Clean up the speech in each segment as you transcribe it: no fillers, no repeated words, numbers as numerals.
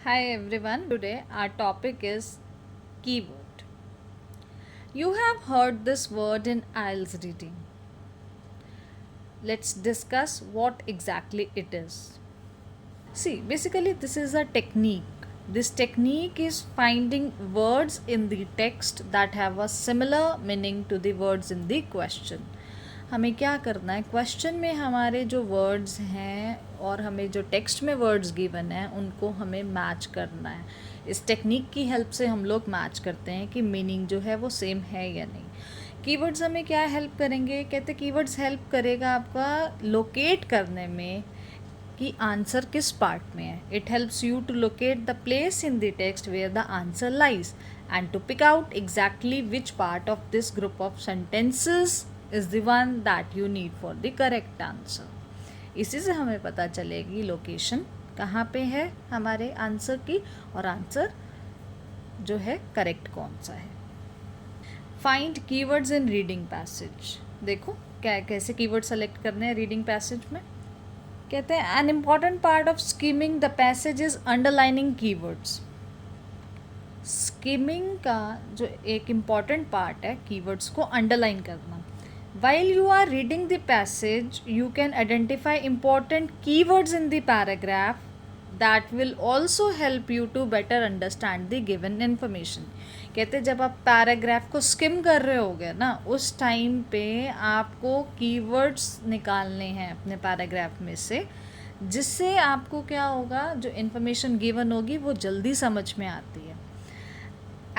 Hi everyone, today our topic is keyword. You have heard this word in IELTS reading. Let's discuss what exactly it is. See, basically, this is a technique. This technique is finding words in the text that have a similar meaning to the words in the question. हमें क्या करना है, question में हमारे जो words हैं और हमें जो टेक्स्ट में वर्ड्स गिवन हैं उनको हमें मैच करना है. इस टेक्निक की हेल्प से हम लोग मैच करते हैं कि मीनिंग जो है वो सेम है या नहीं. कीवर्ड्स हमें क्या हेल्प करेंगे, कहते कीवर्ड्स हेल्प करेगा आपका लोकेट करने में कि आंसर किस पार्ट में है. It helps you to locate the place in the text where the answer lies and to pick out exactly which part of this group of sentences is the one that you need for the correct answer. इसी से हमें पता चलेगी location कहाँ पे है हमारे answer की और आंसर जो है करेक्ट कौन सा है. Find keywords in reading passage. देखो क्या कैसे कीवर्ड सेलेक्ट करने हैं रीडिंग पैसेज में. कहते हैं an important part of skimming the passage is underlining keywords. Skimming का जो एक इम्पॉर्टेंट पार्ट है कीवर्ड्स को अंडरलाइन करना. While you are reading the passage, you can identify important keywords in the paragraph that will also help you to better understand the given information. कहते जब आप paragraph को स्किम कर रहे होगे ना उस टाइम पे आपको कीवर्ड्स निकालने हैं अपने पैराग्राफ में से, जिससे आपको क्या होगा, जो इन्फॉर्मेशन गिवन होगी वो जल्दी समझ में आती है.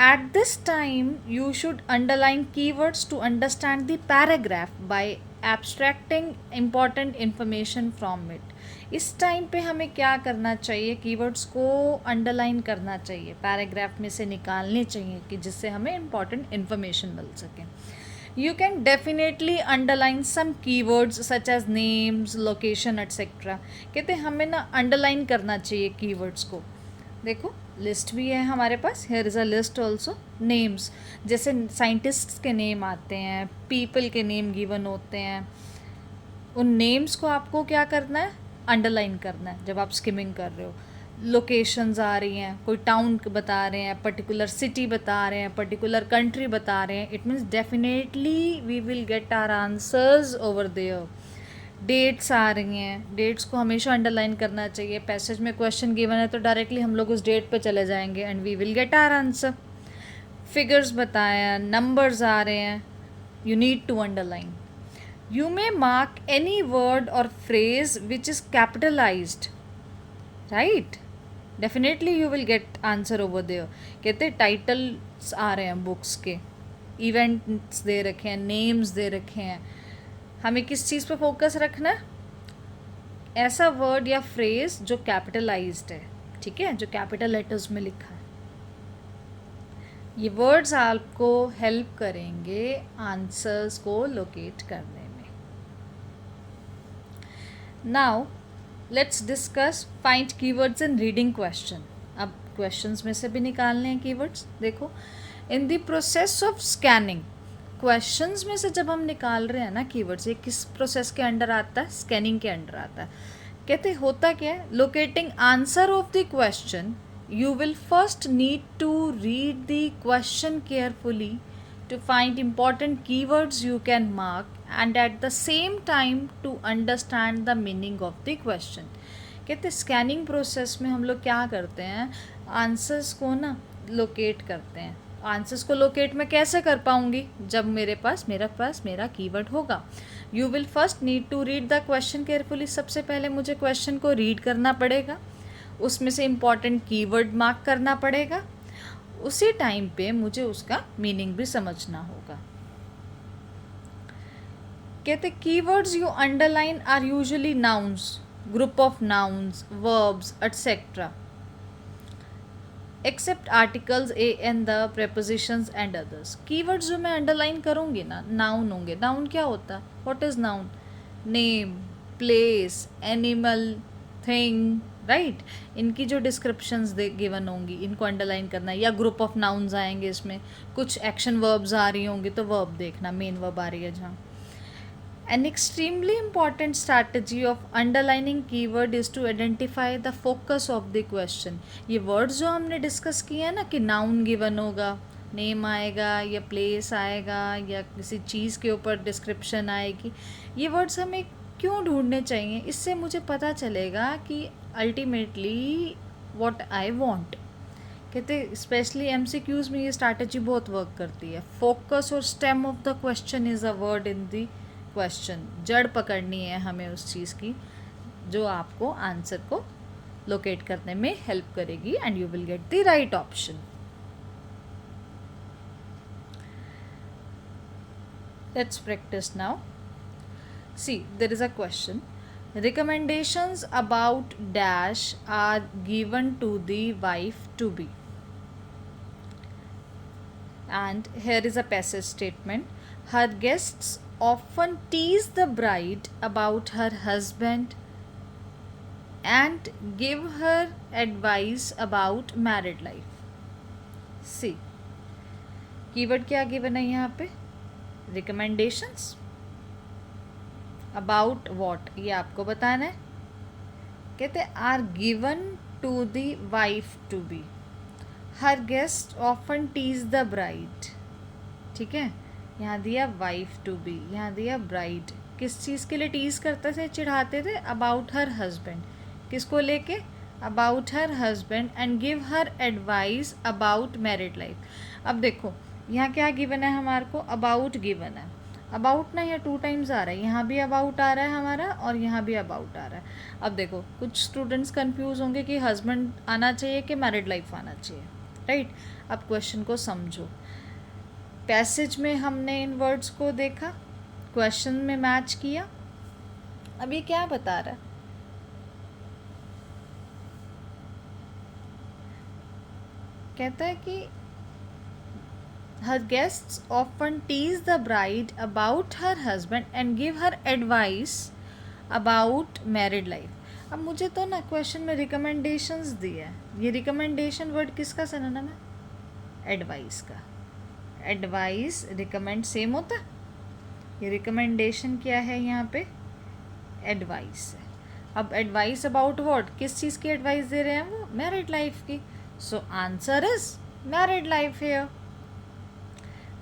At this time, you should underline keywords to understand the paragraph by abstracting important information from it. इस टाइम पे हमें क्या करना चाहिए, कीवर्ड्स को अंडरलाइन करना चाहिए, पैराग्राफ में से निकालने चाहिए कि जिससे हमें इम्पॉर्टेंट इन्फॉर्मेशन मिल सके. You can definitely underline some keywords such as names, location, etc. कहते हमें ना अंडरलाइन करना चाहिए कीवर्ड्स को. देखो लिस्ट भी है हमारे पास, here is a list also. Names जैसे साइंटिस्ट्स के नेम आते हैं, पीपल के नेम गिवन होते हैं, उन नेम्स को आपको क्या करना है, अंडरलाइन करना है जब आप स्किमिंग कर रहे हो. लोकेशंस आ रही हैं, कोई टाउन बता रहे हैं, पर्टिकुलर सिटी बता रहे हैं, पर्टिकुलर कंट्री बता रहे हैं, it means definitely we will get our answers over there. Dates आ रही हैं, डेट्स को हमेशा अंडरलाइन करना चाहिए. पैसेज में क्वेश्चन गिवन है तो डायरेक्टली हम लोग उस डेट पे चले जाएंगे and we will get our answer. Figures बताया, नंबर्स आ रहे हैं, you need to underline. You may mark any word और phrase which is capitalized, right. Definitely you will get answer over there. कहते टाइटल्स आ रहे हैं बुक्स के, इवेंट्स दे रखे हैं, नेम्स दे रखे हैं, हमें किस चीज़ पे फोकस रखना है, ऐसा वर्ड या फ्रेज जो कैपिटलाइज्ड है, ठीक है, जो कैपिटल लेटर्स में लिखा है. ये वर्ड्स आपको हेल्प करेंगे आंसर्स को लोकेट करने में. Now let's discuss find keywords in reading question. अब क्वेश्चंस में से भी निकालने हैं कीवर्ड्स. देखो in the process of scanning, questions में से जब हम निकाल रहे हैं ना कीवर्ड्स, ये किस प्रोसेस के अंडर आता है, स्कैनिंग के अंडर आता है. कहते होता क्या है, locating answer of the question you will first need to read the question carefully to find important keywords you can mark and at the same time to understand the meaning of the question. कहते scanning process में हम लोग क्या करते हैं, answers को ना locate करते हैं. आंसर्स को लोकेट मैं कैसे कर पाऊँगी, जब मेरे पास मेरा कीवर्ड होगा. You will first need to read the question carefully. सबसे पहले मुझे क्वेश्चन को रीड करना पड़ेगा, उसमें से इम्पॉर्टेंट कीवर्ड मार्क करना पड़ेगा, उसी टाइम पे मुझे उसका मीनिंग भी समझना होगा. कहते keywords you underline are usually nouns, group of nouns, verbs etcetera, except articles a and the prepositions and others. Keywords जो मैं अंडरलाइन करूँगी ना, नाउन होंगे. नाउन क्या होता है, what is noun, name, place, animal, thing, right. इनकी जो डिस्क्रिप्शंस गिवन होंगी इनको अंडरलाइन करना है. या ग्रुप ऑफ नाउन्स आएंगे, इसमें कुछ एक्शन वर्ब्स आ रही होंगी तो वर्ब देखना, मेन वर्ब आ रही है जहाँ. An extremely important strategy of underlining keyword is to identify the focus of the question. ये words जो हमने discuss किए हैं ना कि noun given होगा, name आएगा या place आएगा या किसी चीज़ के ऊपर description आएगी, ये words हमें क्यों ढूंढने चाहिए? इससे मुझे पता चलेगा कि ultimately what I want. कहते स्पेशली MCQs में ये स्ट्रैटेजी बहुत वर्क करती है. फोकस और stem of the question is a word in the question. जड़ पकड़नी है हमें उस चीज़ की जो आपको आंसर को लोकेट करने में हेल्प करेगी and you will get the right option. Let's practice now. See, there is a question. Recommendations about dash are given to the wife to be. And here is a passage statement. Her guests often tease the bride about her husband and give her advice about married life. See, keyword क्या given है यहाँ पे? Recommendations. About what? ये आपको बताना है. कहते are given to the wife to be. Her guests often tease the bride. ठीक है, यहाँ दिया wife to be, यहाँ दिया bride. किस चीज़ के लिए टीज करते थे, चिढ़ाते थे? About her husband. किसको लेके? About her husband and give her advice about married life. अब देखो यहाँ क्या गिवन है हमारे को? About गिवन है. अबाउट ना यहाँ 2 टाइम्स आ रहा है, यहाँ भी अबाउट आ रहा है हमारा और यहाँ भी अबाउट आ रहा है. अब देखो कुछ स्टूडेंट्स कंफ्यूज होंगे कि हस्बैंड आना चाहिए कि मैरिड लाइफ आना चाहिए, राइट? अब क्वेश्चन को समझो. पैसेज में हमने इन वर्ड्स को देखा, क्वेश्चन में मैच किया. अब ये क्या बता रहा है? कहता है कि her guests often tease the bride about her husband and give her advice about married life. अब मुझे तो ना क्वेश्चन में रिकमेंडेशंस दिया है. ये रिकमेंडेशन वर्ड किसका सिनोनिम है? एडवाइस का. एडवाइस रिकमेंड सेम होता है. ये रिकमेंडेशन क्या है यहाँ पे? एडवाइस है. अब एडवाइस अबाउट व्हाट? किस चीज़ की एडवाइस दे रहे हैं वो? मैरिड लाइफ की. So answer is married life here.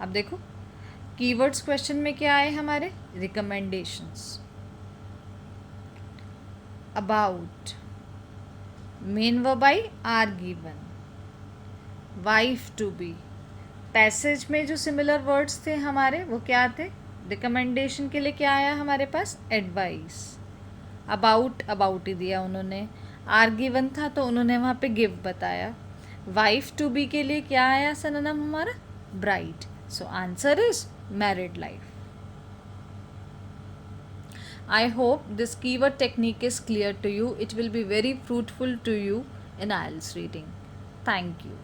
अब देखो कीवर्ड्स क्वेश्चन में क्या आए हमारे? Recommendations, about, main verb I are given, wife to be. Passage में जो सिमिलर वर्ड्स थे हमारे वो क्या थे? रिकमेंडेशन के लिए क्या आया हमारे पास? एडवाइस. अबाउट अबाउट ही दिया उन्होंने. आर गिवन था तो उन्होंने वहाँ पे गिव बताया. वाइफ टू बी के लिए क्या आया सिनोनिम हमारा? Bride. So answer is married life. I hope this keyword technique is clear to you. It will be very fruitful to you in IELTS reading. Thank you.